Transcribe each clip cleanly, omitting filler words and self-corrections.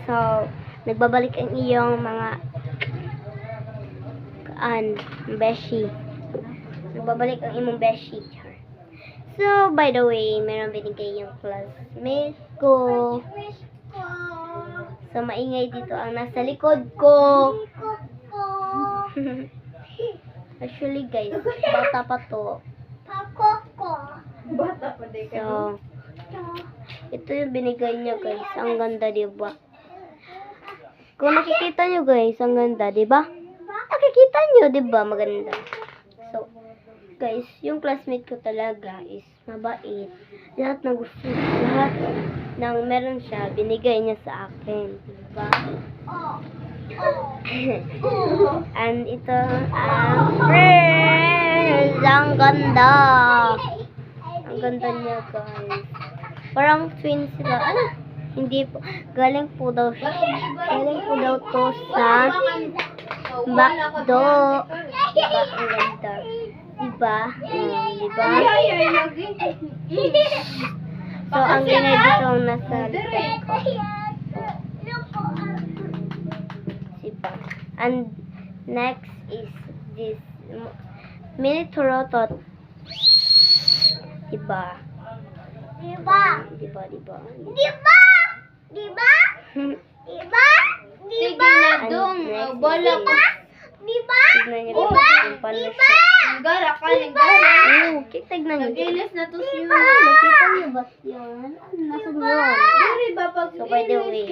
So, nagbabalik ang iyong mga beshi. Nagbabalik ang imong beshi. So, by the way, meron binigay yung classmate ko. So, maingay dito ang nasa likod ko. Actually, guys, bata pa to. So, ito yung binigay niya, guys. Ang ganda, diba? Kung nakikita nyo, guys, ang ganda, diba? Nakikita nyo, diba? Maganda. So, guys, yung classmate ko talaga is mabait. Lahat ng gusto, lahat ng meron siya, binigay niya sa akin. Diba? And ito, friends, ang ganda. Ang ganda niya, guys. Parang twins sila. Hindi po. Galing po daw to sa McDo. Diba? Ang ganda. Diba? Diba? So, ang ingay dito ang nasa likod ko. Diba? And next is this mini Torotot. Diba? Diba? Diba? Diba? Diba? Diba? Sige na dong, bola ko. Diba? Tignan niyo kung paano siya. Gara ka, gara. Tignan niyo. Nagilis na to siya. Nakita niyo ba yun? Nasa yun? Dari ba pag So, by the way,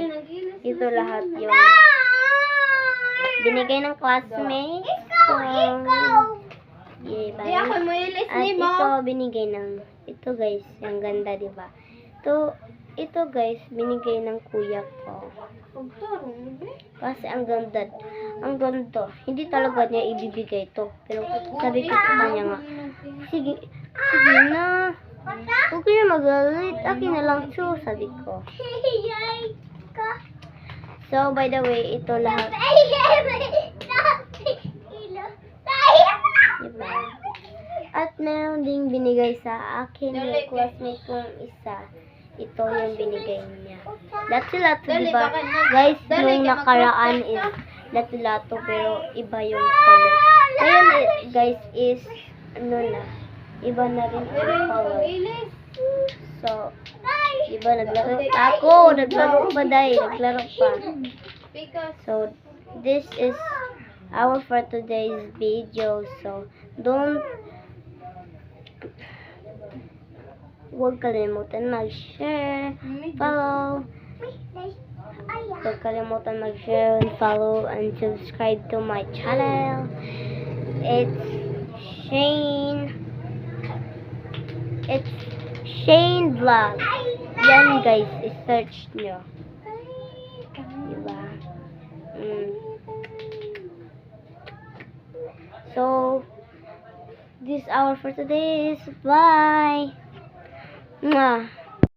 ito lahat yung binigay ng classmate. So, Di ako mo ilis at ni mo. ito binigay ng, ito guys, ang ganda, diba? Ito guys, binigay ng kuya ko. Kasi ang ganda. Ang ganda. Hindi talaga niya ibibigay to. Pero sabi ko sa kanya nga, sige na. Huwag kayo magalit. Akin na lang to, sabi ko. So, by the way, ito lahat. Diba? At meron ding binigay sa akin yung classmate kong isa. Ito yung binigay niya. Lato-lato, diba? Guys, nung nakaraan is lato-lato, pero iba yung color. Ngayon, guys, is, iba na rin ang color. So, iba, naglaro pa, naglaro pa. So, this is our for today's video. So, huwag kalimutan mag-share, follow. Huwag kalimutan mag-share and follow and subscribe to my channel. It's Shane Vlog. Yan guys, i-search nyo. Diba? So, this hour for today is bye. Mwah.